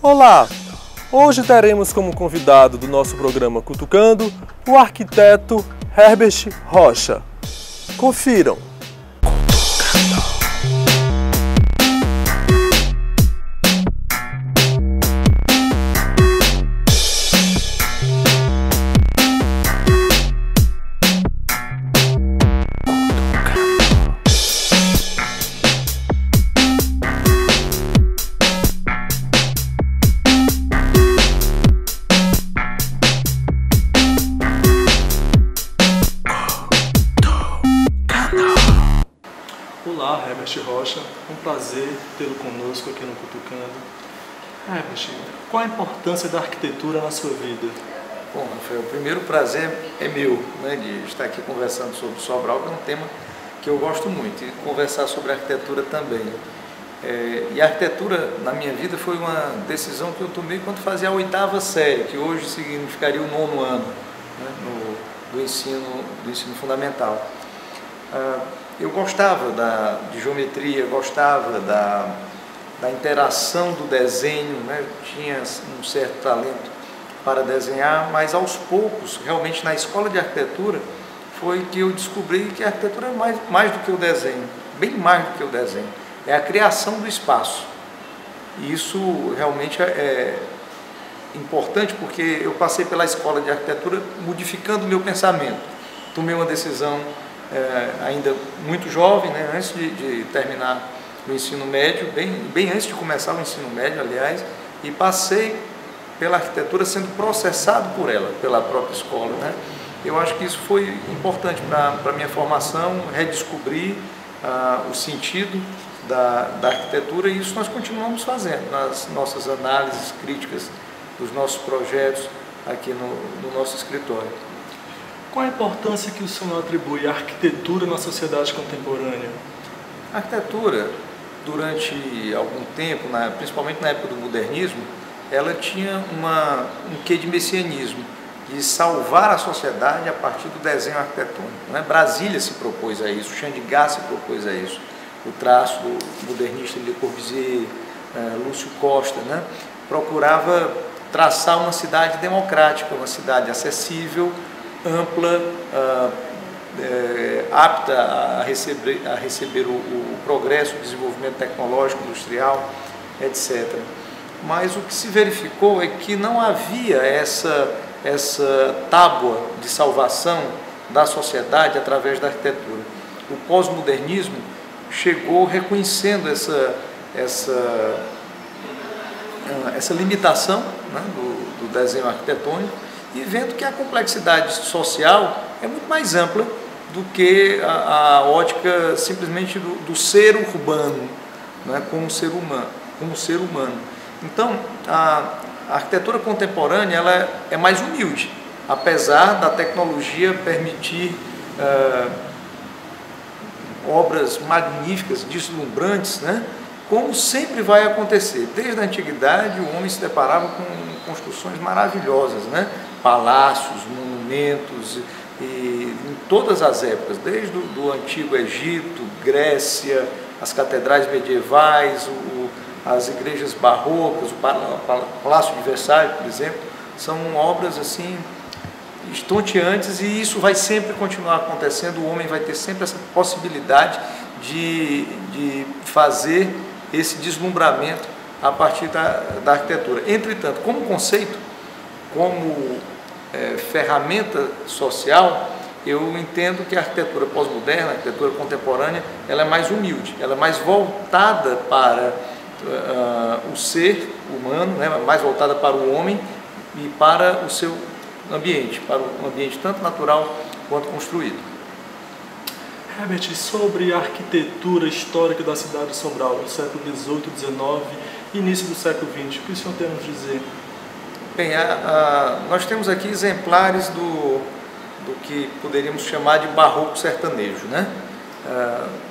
Olá! Hoje teremos como convidado do nosso programa Cutucando o arquiteto Herbert Rocha. Confiram! Olá, Herbert Rocha, um prazer tê-lo conosco aqui no Cutucando. Herbert, qual a importância da arquitetura na sua vida? Bom, Rafael, o primeiro prazer é meu, né, de estar aqui conversando sobre Sobral, que é um tema que eu gosto muito, e conversar sobre arquitetura também. E a arquitetura, na minha vida, foi uma decisão que eu tomei quando fazia a 8ª série, que hoje significaria o 9º ano, né, do ensino fundamental. Eu gostava de geometria, gostava da interação do desenho, né? Tinha um certo talento para desenhar, mas aos poucos, realmente na escola de arquitetura, foi que eu descobri que a arquitetura é mais do que o desenho, bem mais do que o desenho, é a criação do espaço. E isso realmente é importante porque eu passei pela escola de arquitetura modificando o meu pensamento. Tomei uma decisão ainda muito jovem, né, antes de terminar o ensino médio, bem antes de começar o ensino médio, aliás, e passei pela arquitetura sendo processado por ela, pela própria escola, né? Eu acho que isso foi importante para a minha formação, redescobrir o sentido da arquitetura, e isso nós continuamos fazendo nas nossas análises críticas dos nossos projetos aqui no nosso escritório. Qual a importância que o senhor atribui à arquitetura na sociedade contemporânea? A arquitetura, durante algum tempo, principalmente na época do modernismo, ela tinha um quê de messianismo, de salvar a sociedade a partir do desenho arquitetônico, né? Brasília se propôs a isso, Chandigarh se propôs a isso, o traço do modernista Le Corbusier, Lúcio Costa, né? Procurava traçar uma cidade democrática, uma cidade acessível, ampla, apta a receber o progresso, o desenvolvimento tecnológico, industrial, etc. Mas o que se verificou é que não havia essa tábua de salvação da sociedade através da arquitetura. O pós-modernismo chegou reconhecendo essa limitação, né, do desenho arquitetônico, e vendo que a complexidade social é muito mais ampla do que a ótica simplesmente do ser urbano, né, como ser humano. Então, a arquitetura contemporânea ela é mais humilde, apesar da tecnologia permitir obras magníficas, deslumbrantes, né, como sempre vai acontecer. Desde a antiguidade, o homem se deparava com construções maravilhosas, né? Palácios, monumentos, e em todas as épocas, desde do Antigo Egito, Grécia, as catedrais medievais, as igrejas barrocas, o Palácio de Versalhes, por exemplo, são obras assim estonteantes, e isso vai sempre continuar acontecendo. O homem vai ter sempre essa possibilidade de fazer esse deslumbramento a partir da arquitetura. Entretanto, como conceito, como ferramenta social, eu entendo que a arquitetura pós-moderna, a arquitetura contemporânea, ela é mais humilde, ela é mais voltada para o ser humano, né, mais voltada para o homem e para o seu ambiente, para o ambiente tanto natural quanto construído. Herbert, sobre a arquitetura histórica da cidade de Sobral, no século XVIII, XIX e início do século XX, o que o senhor tem a nos dizer? Bem, nós temos aqui exemplares do que poderíamos chamar de barroco sertanejo, né?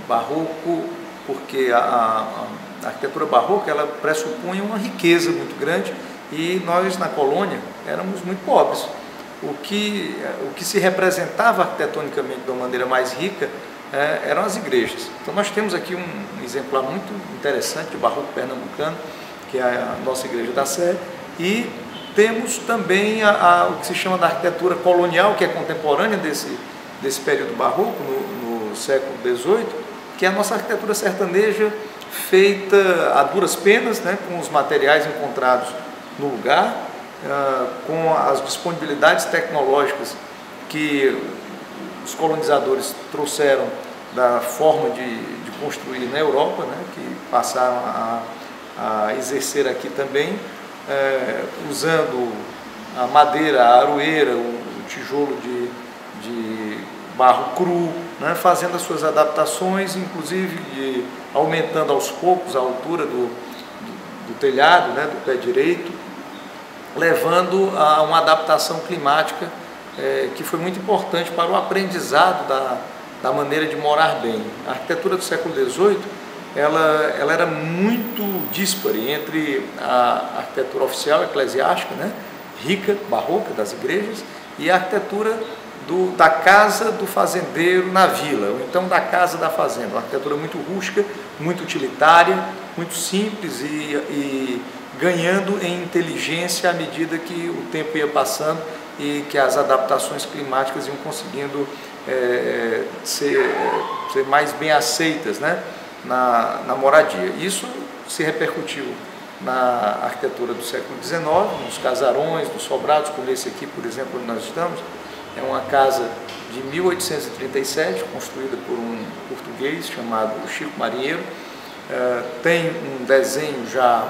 Barroco porque a arquitetura barroca ela pressupunha uma riqueza muito grande, e nós na colônia éramos muito pobres. O que se representava arquitetonicamente de uma maneira mais rica eram as igrejas. Então nós temos aqui um exemplar muito interessante de barroco pernambucano, que é a nossa igreja da Sé, e temos também o que se chama da arquitetura colonial, que é contemporânea desse período barroco, no século XVIII, que é a nossa arquitetura sertaneja feita a duras penas, né, com os materiais encontrados no lugar, com as disponibilidades tecnológicas que os colonizadores trouxeram da forma de construir na Europa, né, que passaram a exercer aqui também, usando a madeira, a aroeira, o tijolo de barro cru, né, fazendo as suas adaptações, inclusive aumentando aos poucos a altura do telhado, né, do pé direito, levando a uma adaptação climática que foi muito importante para o aprendizado da maneira de morar bem. A arquitetura do século XVIII, ela era muito díspare entre a arquitetura oficial eclesiástica, né, rica, barroca, das igrejas, e a arquitetura da casa do fazendeiro na vila, ou então da casa da fazenda. Uma arquitetura muito rústica, muito utilitária, muito simples e ganhando em inteligência à medida que o tempo ia passando e que as adaptações climáticas iam conseguindo ser mais bem aceitas, né, na moradia. Isso se repercutiu na arquitetura do século XIX, nos casarões, nos sobrados, como esse aqui, por exemplo, onde nós estamos. É uma casa de 1837, construída por um português chamado Chico Marinheiro. Tem um desenho já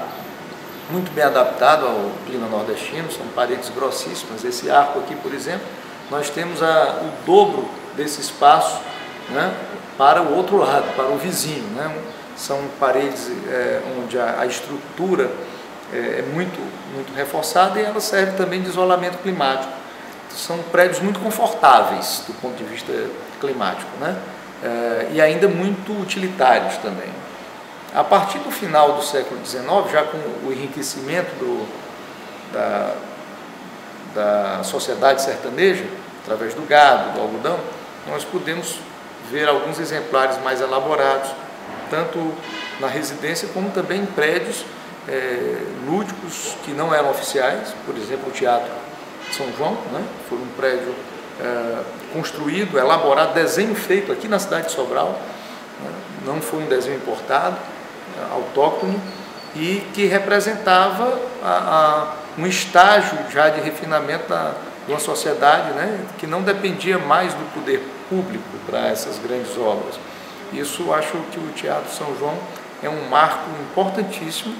muito bem adaptado ao clima nordestino, são paredes grossíssimas. Esse arco aqui, por exemplo, nós temos o dobro desse espaço, né, para o outro lado, para o vizinho, né? São paredes onde a estrutura é muito reforçada e ela serve também de isolamento climático. São prédios muito confortáveis do ponto de vista climático, né? E ainda muito utilitários também. A partir do final do século XIX, já com o enriquecimento da sociedade sertaneja, através do gado, do algodão, nós podemos ver alguns exemplares mais elaborados, tanto na residência como também em prédios lúdicos que não eram oficiais, por exemplo, o Teatro São João, né? Foi um prédio construído, elaborado, desenho feito aqui na cidade de Sobral, né? Não foi um desenho importado, autóctone, e que representava um estágio já de refinamento de uma sociedade, né, que não dependia mais do poder público para essas grandes obras. Isso, acho que o Teatro São João é um marco importantíssimo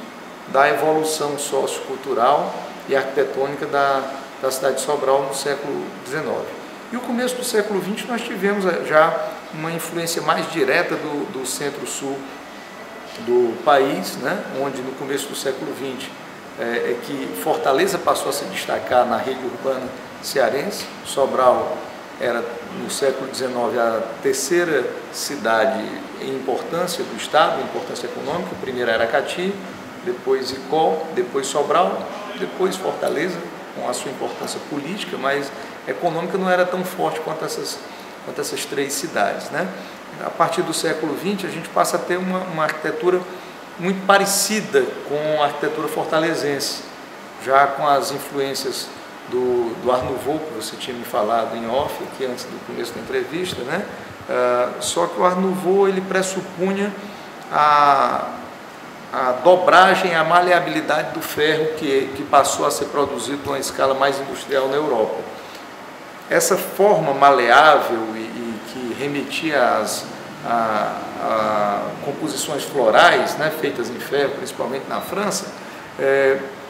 da evolução sociocultural e arquitetônica da cidade de Sobral no século XIX. E o começo do século XX nós tivemos já uma influência mais direta do centro-sul do país, né, onde no começo do século XX é que Fortaleza passou a se destacar na rede urbana cearense. Sobral era, no século XIX, a terceira cidade em importância do estado, em importância econômica. A primeira era Aracati, depois Icó, depois Sobral, depois Fortaleza, com a sua importância política, mas econômica não era tão forte quanto essas três cidades, né? A partir do século XX, a gente passa a ter uma arquitetura muito parecida com a arquitetura fortalezense, já com as influências do Art Nouveau, que você tinha me falado em off, aqui antes do começo da entrevista, né? Só que o Art Nouveau, ele pressupunha a dobragem, a maleabilidade do ferro que passou a ser produzido numa escala mais industrial na Europa. Essa forma maleável e que remetia a composições florais, né, feitas em ferro, principalmente na França,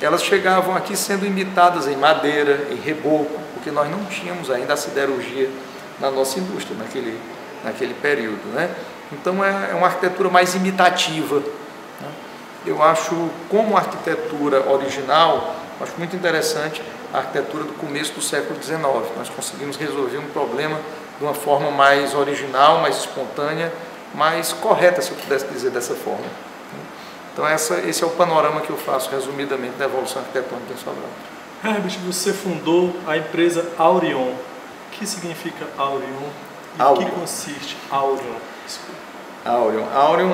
elas chegavam aqui sendo imitadas em madeira, em reboco, porque nós não tínhamos ainda a siderurgia na nossa indústria naquele período, né? Então é uma arquitetura mais imitativa, né? Eu acho, como arquitetura original, acho muito interessante a arquitetura do começo do século XIX. Nós conseguimos resolver um problema de uma forma mais original, mais espontânea, mais correta, se eu pudesse dizer dessa forma. Então esse é o panorama que eu faço resumidamente da evolução arquitetônica em Sobral. Herbert, você fundou a empresa Aurion. O que significa Aurion? E o que consiste Aurion? Aurion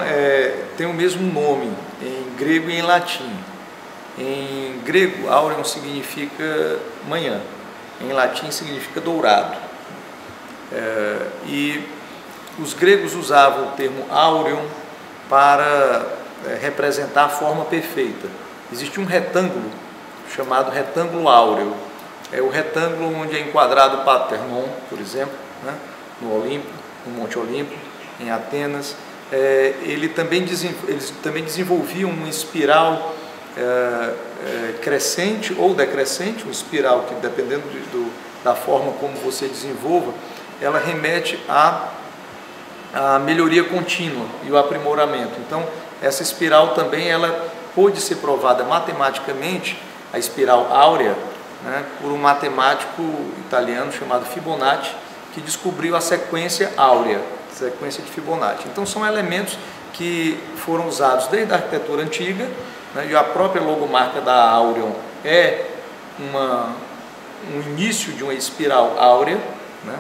tem o mesmo nome em grego e em latim. Em grego, aureum significa manhã, em latim significa dourado. E os gregos usavam o termo aureum para representar a forma perfeita. Existe um retângulo chamado retângulo áureo. É o retângulo onde é enquadrado o Parthenon, por exemplo, né, no Olimpo, no Monte Olimpo, em Atenas. Eles também desenvolviam uma espiral crescente ou decrescente, uma espiral que, dependendo da forma como você desenvolva, ela remete à melhoria contínua e o aprimoramento. Então, essa espiral também ela pôde ser provada matematicamente, a espiral áurea, né, por um matemático italiano chamado Fibonacci, que descobriu a sequência áurea, sequência de Fibonacci. Então, são elementos que foram usados desde a arquitetura antiga, né, e a própria logomarca da Aureum é um início de uma espiral áurea, né,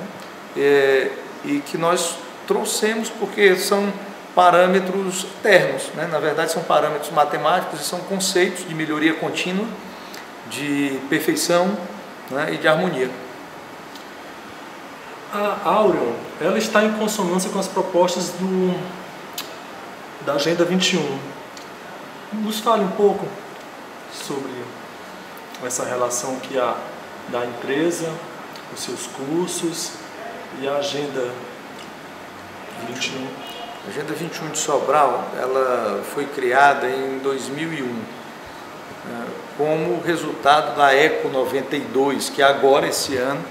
e que nós trouxemos porque são parâmetros ternos, né, na verdade são parâmetros matemáticos e são conceitos de melhoria contínua, de perfeição, né, e de harmonia. A Aureum, ela está em consonância com as propostas da Agenda 21. Nos fale um pouco sobre essa relação que há da empresa, os seus cursos e a Agenda 21. A Agenda 21 de Sobral, ela foi criada em 2001, como resultado da Eco 92, que agora, esse ano,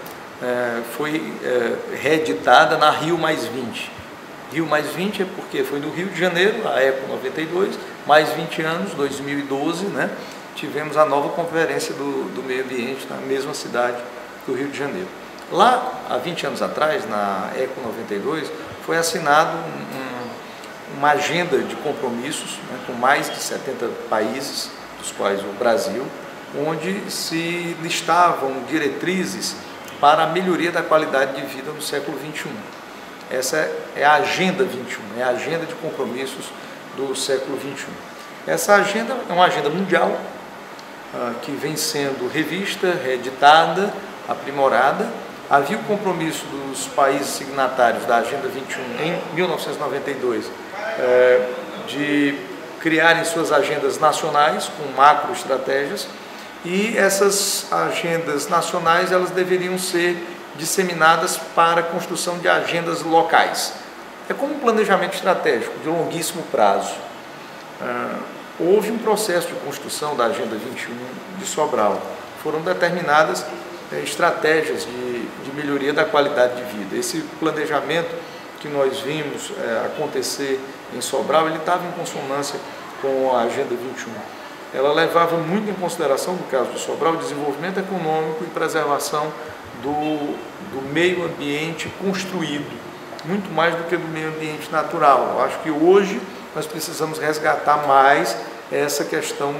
foi reeditada na Rio Mais 20. Rio Mais 20 é porque foi no Rio de Janeiro, a Eco 92, mais 20 anos, 2012, né, tivemos a nova conferência do meio ambiente na mesma cidade do Rio de Janeiro. Lá, há 20 anos atrás, na Eco 92, foi assinado uma agenda de compromissos, né, com mais de 70 países, dos quais o Brasil, onde se listavam diretrizes para a melhoria da qualidade de vida no século XXI. Essa é a Agenda 21, é a agenda de compromissos do século XXI. Essa agenda é uma agenda mundial, que vem sendo revista, reeditada, aprimorada. Havia o compromisso dos países signatários da Agenda 21 em 1992 de criarem suas agendas nacionais com macroestratégias, e essas agendas nacionais elas deveriam ser disseminadas para a construção de agendas locais. É como um planejamento estratégico de longuíssimo prazo. Houve um processo de construção da Agenda 21 de Sobral. Foram determinadas estratégias de melhoria da qualidade de vida. Esse planejamento que nós vimos acontecer em Sobral, ele estava em consonância com a Agenda 21. Ela levava muito em consideração, no caso de Sobral, o desenvolvimento econômico e preservação do meio ambiente construído, muito mais do que do meio ambiente natural. Eu acho que hoje nós precisamos resgatar mais essa questão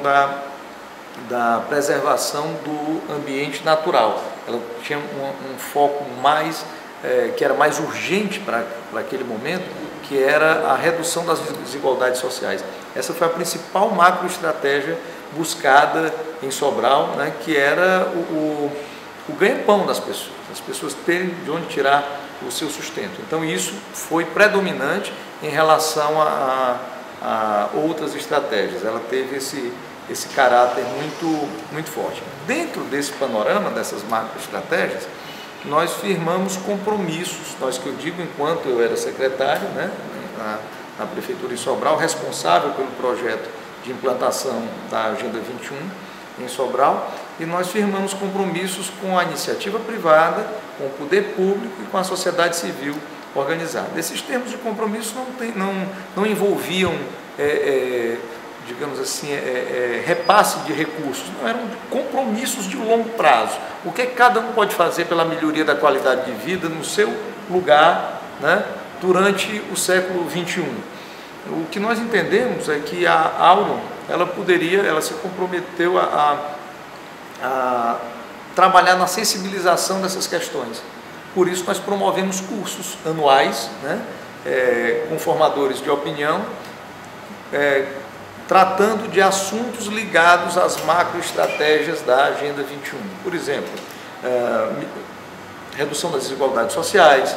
da preservação do ambiente natural. Ela tinha um foco mais, que era mais urgente para aquele momento, que era a redução das desigualdades sociais. Essa foi a principal macroestratégia buscada em Sobral, né, que era o ganha-pão das pessoas, as pessoas terem de onde tirar o seu sustento. Então isso foi predominante em relação a outras estratégias. Ela teve esse caráter muito forte. Dentro desse panorama, dessas macroestratégias, nós firmamos compromissos, nós que eu digo enquanto eu era secretário, né, na Prefeitura de Sobral, responsável pelo projeto de implantação da Agenda 21 em Sobral, e nós firmamos compromissos com a iniciativa privada, com o poder público e com a sociedade civil organizada. Esses termos de compromisso não envolviam, digamos assim, repasse de recursos, não, eram compromissos de longo prazo. O que cada um pode fazer pela melhoria da qualidade de vida no seu lugar, né, durante o século XXI. O que nós entendemos é que a Aureum, ela se comprometeu a trabalhar na sensibilização dessas questões. Por isso nós promovemos cursos anuais, né, com formadores de opinião, tratando de assuntos ligados às macroestratégias da Agenda 21. Por exemplo, redução das desigualdades sociais,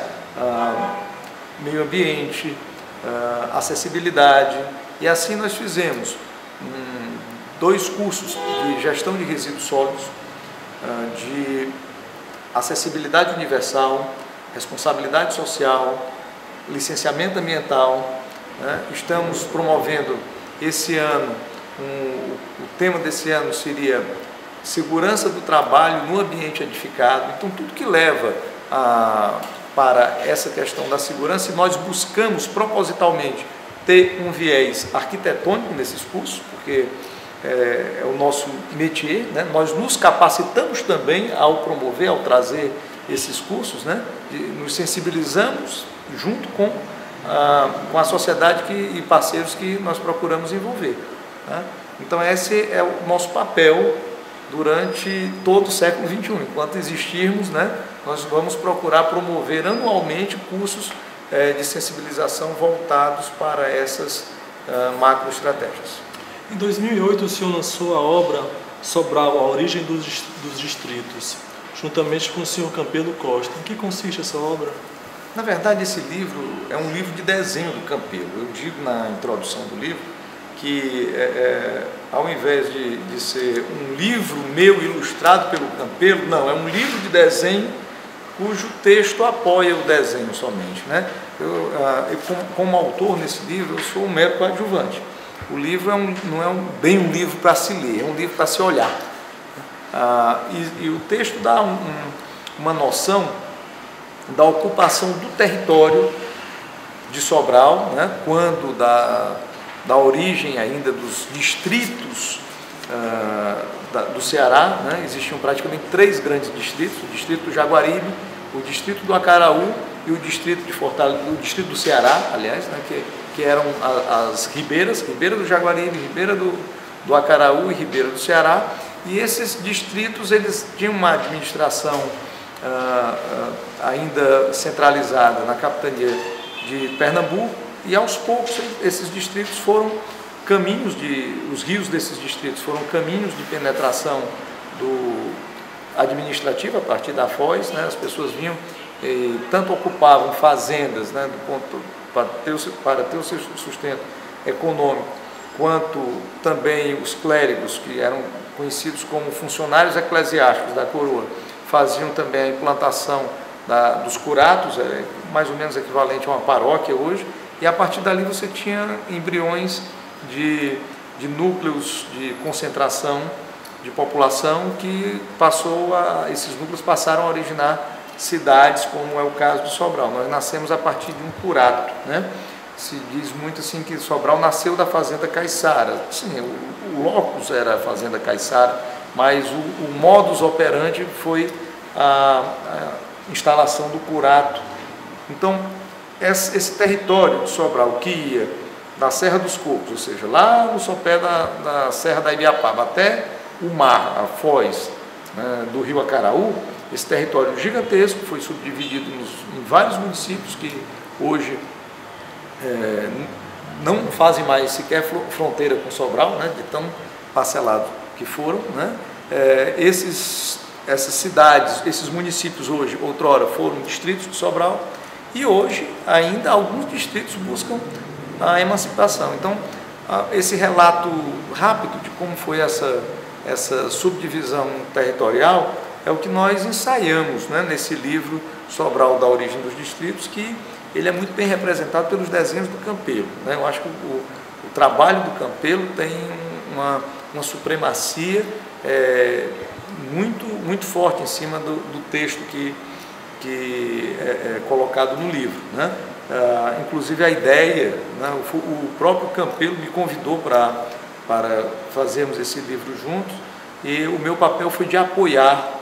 meio ambiente, acessibilidade, e assim nós fizemos 2 cursos de gestão de resíduos sólidos, de acessibilidade universal, responsabilidade social, licenciamento ambiental. Estamos promovendo esse ano, o tema desse ano seria segurança do trabalho no ambiente edificado. Então, tudo que leva para essa questão da segurança, e nós buscamos propositalmente ter um viés arquitetônico nesses cursos, porque é o nosso métier, né? Nós nos capacitamos também ao promover, ao trazer esses cursos, né? Nos sensibilizamos junto com a sociedade e parceiros que nós procuramos envolver, né? Então esse é o nosso papel durante todo o século XXI. Enquanto existirmos, né, nós vamos procurar promover anualmente cursos de sensibilização voltados para essas macroestratégias. Em 2008, o senhor lançou a obra Sobral, a origem dos distritos, juntamente com o senhor Campelo Costa. Em que consiste essa obra? Na verdade, esse livro é um livro de desenho do Campelo. Eu digo na introdução do livro que, ao invés de ser um livro meu ilustrado pelo Campelo, não, é um livro de desenho cujo texto apoia o desenho somente, né? Eu como autor nesse livro, eu sou um mero coadjuvante. O livro não é bem um livro para se ler, é um livro para se olhar. E o texto dá uma noção da ocupação do território de Sobral, né, quando da origem ainda dos distritos do Ceará, né, existiam praticamente 3 grandes distritos: o distrito do Jaguaribe, o distrito do Acaraú e o distrito de Fortaleza, o distrito do Ceará, aliás, né, que eram as ribeiras, Ribeira do Jaguaribe, Ribeira do Acaraú e Ribeira do Ceará. E esses distritos, eles tinham uma administração ainda centralizada na capitania de Pernambuco, e aos poucos esses distritos foram caminhos os rios desses distritos foram caminhos de penetração administrativa a partir da Foz, né? As pessoas vinham e tanto ocupavam fazendas, né, para ter o seu sustento econômico, quanto também os clérigos, que eram conhecidos como funcionários eclesiásticos da coroa, faziam também a implantação dos curatos, mais ou menos equivalente a uma paróquia hoje, e a partir dali você tinha embriões de núcleos de concentração de população que esses núcleos passaram a originar cidades, como é o caso de Sobral. Nós nascemos a partir de um curato, né? Se diz muito assim que Sobral nasceu da fazenda caiçara. Sim, o locus era a fazenda caiçara, mas o modus operandi foi a instalação do curato. Então, esse território de Sobral, que ia da Serra dos Cocos, ou seja, lá no sopé da Serra da Ibiapaba, até o mar, a foz, né, do rio Acaraú, esse território gigantesco foi subdividido em vários municípios que hoje não fazem mais sequer fronteira com Sobral, né, de tão parcelados que foram, né? Essas cidades, esses municípios hoje, outrora, foram distritos de Sobral, e hoje ainda alguns distritos buscam a emancipação. Então, esse relato rápido de como foi essa subdivisão territorial é o que nós ensaiamos, né, nesse livro Sobral, da origem dos distritos, que ele é muito bem representado pelos desenhos do Campelo, né? Eu acho que o trabalho do Campelo tem uma supremacia muito forte em cima do texto que é colocado no livro, né? Inclusive a ideia, né, o próprio Campelo me convidou para fazermos esse livro juntos, e o meu papel foi de apoiar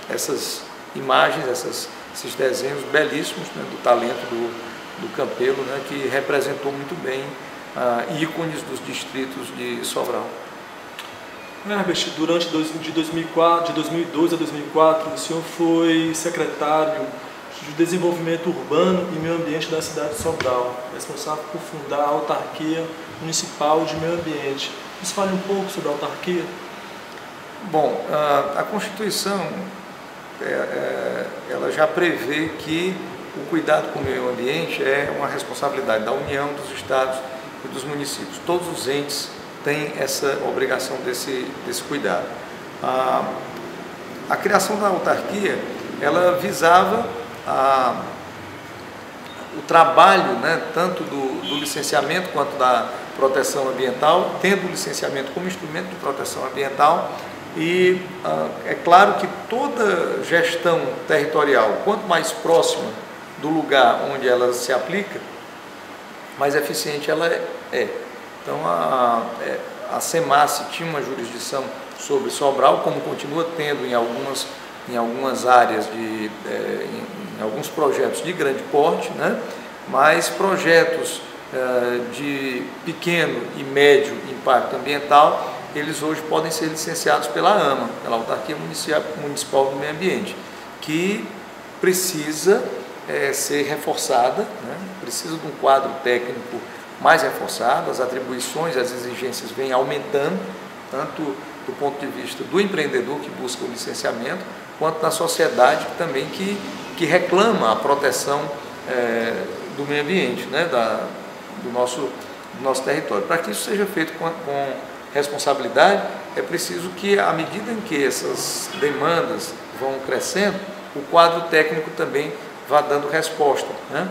essas imagens, esses desenhos belíssimos, né, do talento do Campelo, né, que representou muito bem ícones dos distritos de Sobral. Herbert, durante de 2002 a 2004, o senhor foi secretário de desenvolvimento urbano e meio ambiente da cidade de Sobral, responsável por fundar a Autarquia Municipal de Meio Ambiente. Nos fale um pouco sobre a autarquia. Bom, a Constituição ela já prevê que o cuidado com o meio ambiente é uma responsabilidade da União, dos estados e dos municípios. Todos os entes têm essa obrigação desse cuidado. A criação da autarquia, ela visava o trabalho, né, tanto do licenciamento quanto da proteção ambiental, tendo o licenciamento como instrumento de proteção ambiental. E é claro que toda gestão territorial, quanto mais próxima do lugar onde ela se aplica, mais eficiente ela é. Então a SEMASSE tinha uma jurisdição sobre Sobral, como continua tendo em algumas áreas, em alguns projetos de grande porte, né? Mas projetos de pequeno e médio impacto ambiental, eles hoje podem ser licenciados pela AMA, pela Autarquia Municipal do Meio Ambiente, que precisa ser reforçada, né? Precisa de um quadro técnico mais reforçado, as atribuições, as exigências vêm aumentando, tanto do ponto de vista do empreendedor que busca o licenciamento, quanto da sociedade também que reclama a proteção do meio ambiente, né? do nosso território. Para que isso seja feito com responsabilidade, é preciso que, à medida em que essas demandas vão crescendo, o quadro técnico também vá dando resposta, né?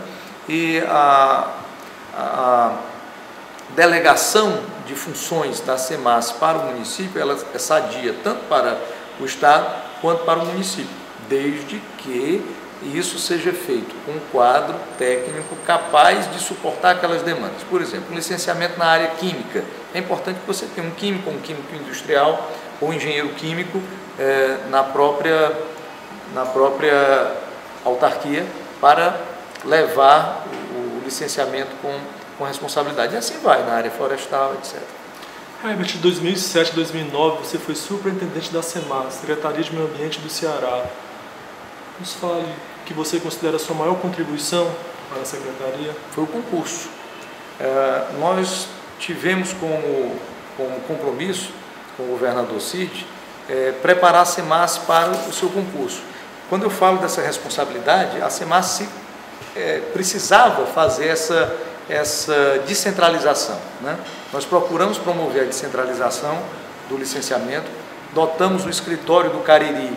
E a delegação de funções da SEMASSE para o município, ela é sadia tanto para o Estado quanto para o município, desde que isso seja feito com um quadro técnico capaz de suportar aquelas demandas. Por exemplo, um licenciamento na área química. É importante que você tenha um químico industrial ou um engenheiro químico na própria autarquia para levar o licenciamento com responsabilidade. E assim vai, na área florestal, etc. Herbert, de 2007 a 2009, você foi superintendente da SEMASSE, Secretaria de Meio Ambiente do Ceará. Nos fale que você considera a sua maior contribuição para a Secretaria. Foi o concurso. Nós tivemos como compromisso com o governador Cid preparar a SEMASSE para o seu concurso. Quando eu falo dessa responsabilidade, a SEMASSE precisava fazer essa descentralização, né? Nós procuramos promover a descentralização do licenciamento, dotamos o escritório do Cariri,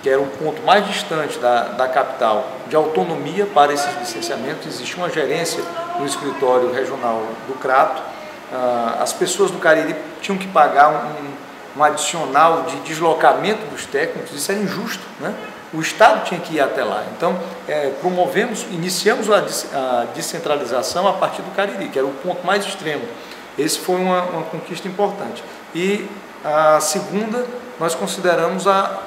que era o ponto mais distante da capital, de autonomia para esses licenciamentos. Existia uma gerência no escritório regional do Crato. As pessoas do Cariri tinham que pagar um adicional de deslocamento dos técnicos, isso era injusto, né? O Estado tinha que ir até lá. Então, iniciamos a descentralização a partir do Cariri, que era o ponto mais extremo. Esse foi uma conquista importante. E a segunda, nós consideramos a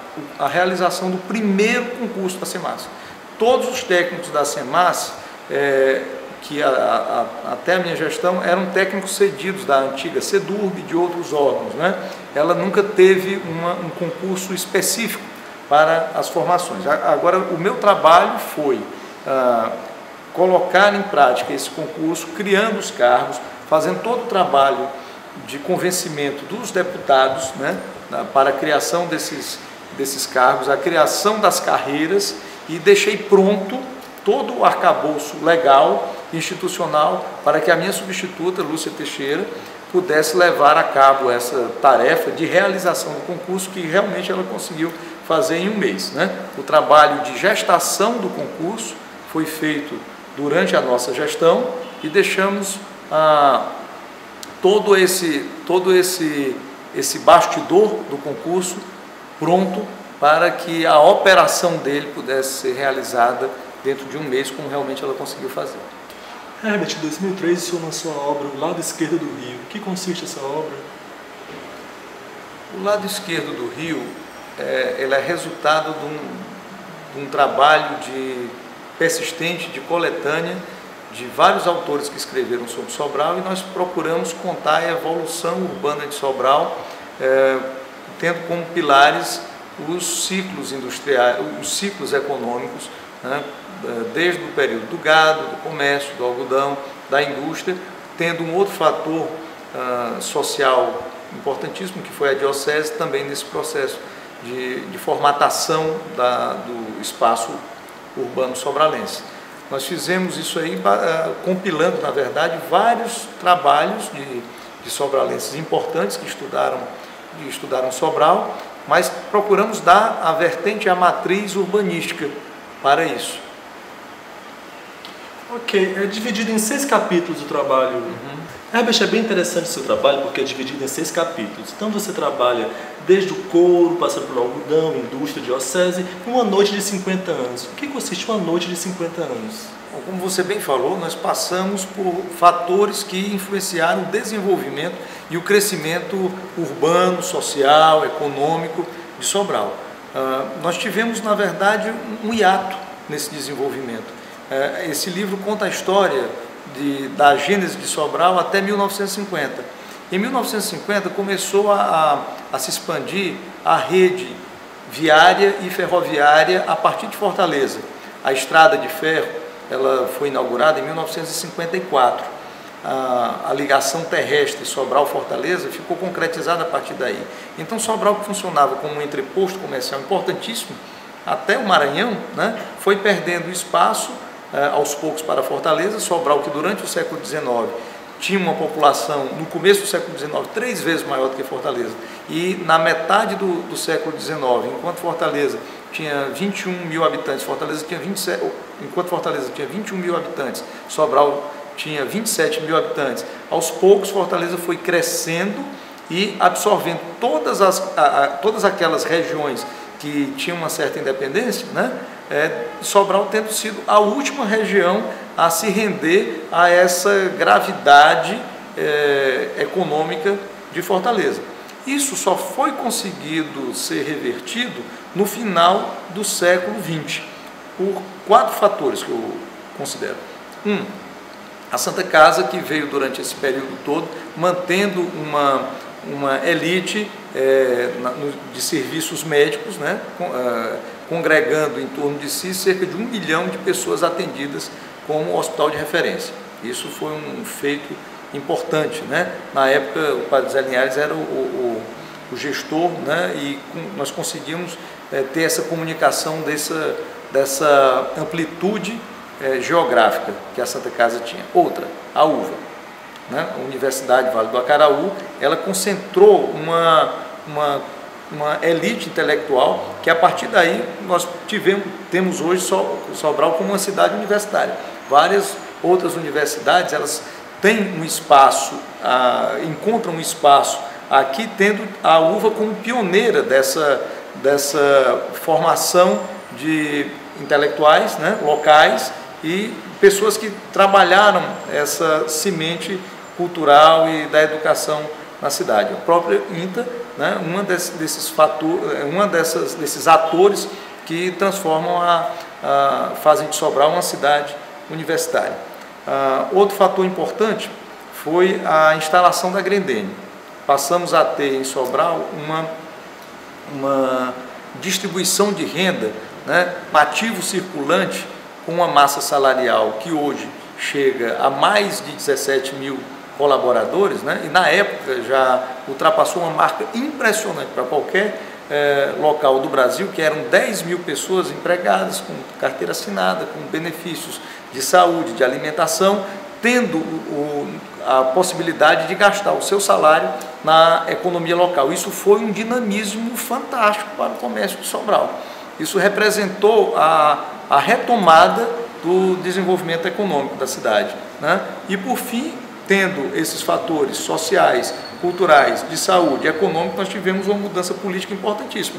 realização do primeiro concurso da SEMASSE. Todos os técnicos da SEMASSE, que até a minha gestão, eram técnicos cedidos da antiga SEDURB e de outros órgãos, né? Ela nunca teve um concurso específico para as formações. Agora, o meu trabalho foi colocar em prática esse concurso, criando os cargos, fazendo todo o trabalho de convencimento dos deputados, né, para a criação desses cargos, a criação das carreiras, e deixei pronto todo o arcabouço legal, institucional, para que a minha substituta, Lúcia Teixeira, pudesse levar a cabo essa tarefa de realização do concurso, que realmente ela conseguiu fazer em um mês, né? O trabalho de gestação do concurso foi feito durante a nossa gestão e deixamos todo esse bastidor do concurso pronto para que a operação dele pudesse ser realizada dentro de um mês, como realmente ela conseguiu fazer. Herbert, em 2003 o senhor lançou a obra O Lado Esquerdo do Rio. O que consiste essa obra? O Lado Esquerdo do Rio ele é resultado de um trabalho persistente de coletânea de vários autores que escreveram sobre Sobral, e nós procuramos contar a evolução urbana de Sobral, tendo como pilares os ciclos industriais, os ciclos econômicos, né, desde o período do gado, do comércio, do algodão, da indústria, tendo um outro fator social importantíssimo, que foi a diocese, também nesse processo de formatação do espaço urbano sobralense. Nós fizemos isso aí compilando, na verdade, vários trabalhos de sobralenses importantes que estudaram Sobral, mas procuramos dar a vertente, a matriz urbanística para isso. Ok, é dividido em 6 capítulos o trabalho. Herbert, é bem interessante o seu trabalho porque é dividido em 6 capítulos. Então você trabalha desde o couro, passando pelo algodão, indústria, diocese, uma noite de 50 anos. O que consiste uma noite de 50 anos? Bom, como você bem falou, nós passamos por fatores que influenciaram o desenvolvimento e o crescimento urbano, social, econômico de Sobral. Nós tivemos, na verdade, um hiato nesse desenvolvimento. Esse livro conta a história da gênese de Sobral até 1950. Em 1950 começou a se expandir a rede viária e ferroviária a partir de Fortaleza. A estrada de ferro ela foi inaugurada em 1954. A ligação terrestre Sobral-Fortaleza ficou concretizada a partir daí. Então Sobral, que funcionava como um entreposto comercial importantíssimo até o Maranhão, né, foi perdendo espaço aos poucos para Fortaleza. Sobral, que durante o século XIX tinha uma população, no começo do século XIX, 3 vezes maior do que Fortaleza, e na metade do século XIX, enquanto Fortaleza tinha 21 mil habitantes, enquanto Fortaleza tinha 21 mil habitantes, Sobral tinha 27 mil habitantes. Aos poucos, Fortaleza foi crescendo e absorvendo todas aquelas regiões que tinham uma certa independência, né? Sobral tendo sido a última região a se render a essa gravidade econômica de Fortaleza. Isso só foi conseguido ser revertido no final do século XX, por 4 fatores que eu considero. A Santa Casa, que veio durante esse período todo, mantendo uma elite de serviços médicos, né, congregando em torno de si cerca de 1 milhão de pessoas atendidas como hospital de referência. Isso foi um feito importante, né? Na época, o padre Zé Linhares era o gestor, né? E nós conseguimos ter essa comunicação dessa amplitude geográfica que a Santa Casa tinha. Outra, a UVA, né? A Universidade Vale do Acaraú, ela concentrou uma elite intelectual que, a partir daí, nós temos hoje Sobral como uma cidade universitária. Várias outras universidades, elas têm um espaço, encontram um espaço aqui, tendo a UVA como pioneira dessa formação de intelectuais, né, locais, e pessoas que trabalharam essa semente cultural e da educação na cidade. A própria INTA, né, desses atores que transformam fazem de Sobral uma cidade universitária. Outro fator importante foi a instalação da Grendene. Passamos a ter em Sobral uma distribuição de renda, né, ativo circulante, com uma massa salarial que hoje chega a mais de 17 mil colaboradores, né, e na época já ultrapassou uma marca impressionante para qualquer local do Brasil, que eram 10 mil pessoas empregadas, com carteira assinada, com benefícios de saúde, de alimentação, tendo a possibilidade de gastar o seu salário na economia local. Isso foi um dinamismo fantástico para o comércio de Sobral. Isso representou a retomada do desenvolvimento econômico da cidade, né? E, por fim, tendo esses fatores sociais, culturais, de saúde, econômico, nós tivemos uma mudança política importantíssima,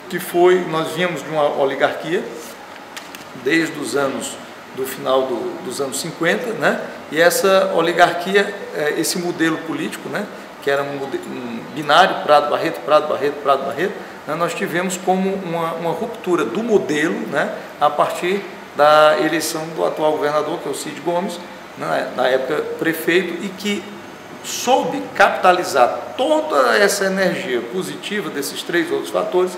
que foi, nós vínhamos de uma oligarquia desde do final dos anos 50, né? E essa oligarquia, esse modelo político, né, que era um binário, Prado-Barreto, Prado-Barreto, Prado-Barreto, né, nós tivemos como uma ruptura do modelo, né, a partir da eleição do atual governador, que é o Cid Gomes, né, na época prefeito, e que soube capitalizar toda essa energia positiva desses 3 outros fatores,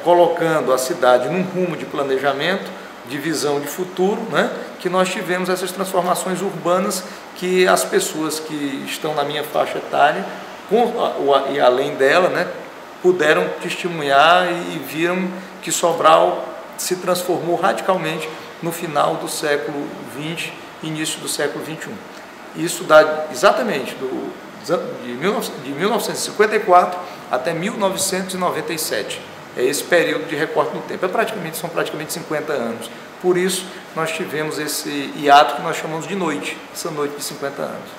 colocando a cidade num rumo de planejamento, de visão de futuro, né, que nós tivemos essas transformações urbanas que as pessoas que estão na minha faixa etária e além dela, né, puderam testemunhar e viram que Sobral se transformou radicalmente no final do século XX, início do século XXI. Isso dá exatamente de 1954 até 1997. É esse período de recorte no tempo. São praticamente 50 anos. Por isso, nós tivemos esse hiato que nós chamamos de noite, essa noite de 50 anos.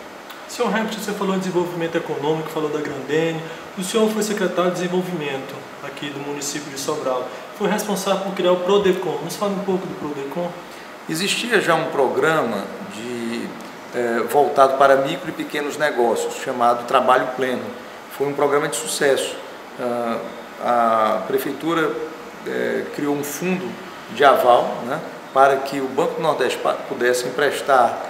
Senhor Hamilton, você falou de desenvolvimento econômico, falou da Grandene. O senhor foi secretário de desenvolvimento aqui do município de Sobral. Foi responsável por criar o Prodecon. Nos fala um pouco do Prodecon. Existia já um programa voltado para micro e pequenos negócios, chamado Trabalho Pleno. Foi um programa de sucesso. A prefeitura criou um fundo de aval, né, para que o Banco do Nordeste pudesse emprestar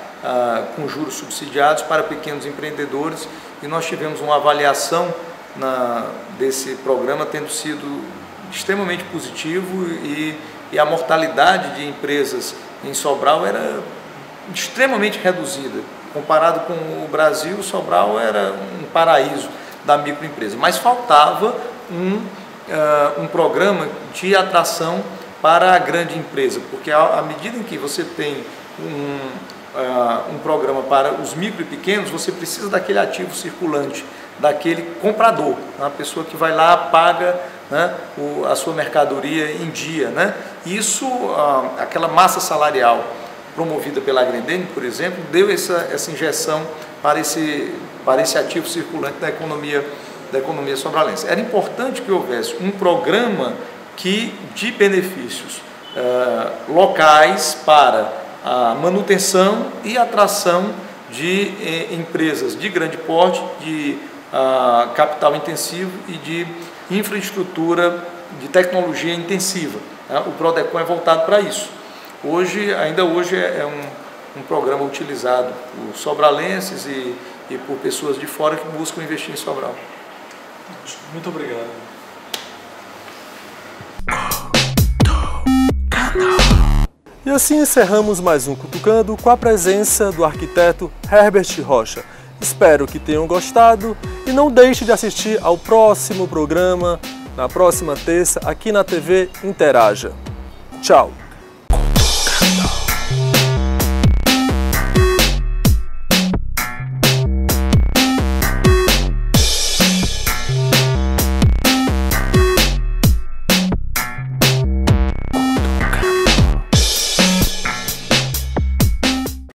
com juros subsidiados para pequenos empreendedores, e nós tivemos uma avaliação desse programa tendo sido extremamente positivo, e a mortalidade de empresas em Sobral era extremamente reduzida. Comparado com o Brasil, Sobral era um paraíso da microempresa, mas faltava um programa de atração para a grande empresa, porque à medida em que você tem um programa para os micro e pequenos, você precisa daquele ativo circulante, daquele comprador, a pessoa que vai lá, paga, né, a sua mercadoria em dia, né? Isso, aquela massa salarial promovida pela Grandene, por exemplo, deu essa injeção para esse ativo circulante da economia sobralense. Era importante que houvesse um programa de benefícios locais para a manutenção e atração de empresas de grande porte, de capital intensivo e de infraestrutura de tecnologia intensiva. O Prodecon é voltado para isso. Ainda hoje é um programa utilizado por sobralenses e por pessoas de fora que buscam investir em Sobral. Muito obrigado. E assim encerramos mais um Cutucando com a presença do arquiteto Herbert Rocha. Espero que tenham gostado e não deixe de assistir ao próximo programa, na próxima terça, aqui na TV Interaja. Tchau!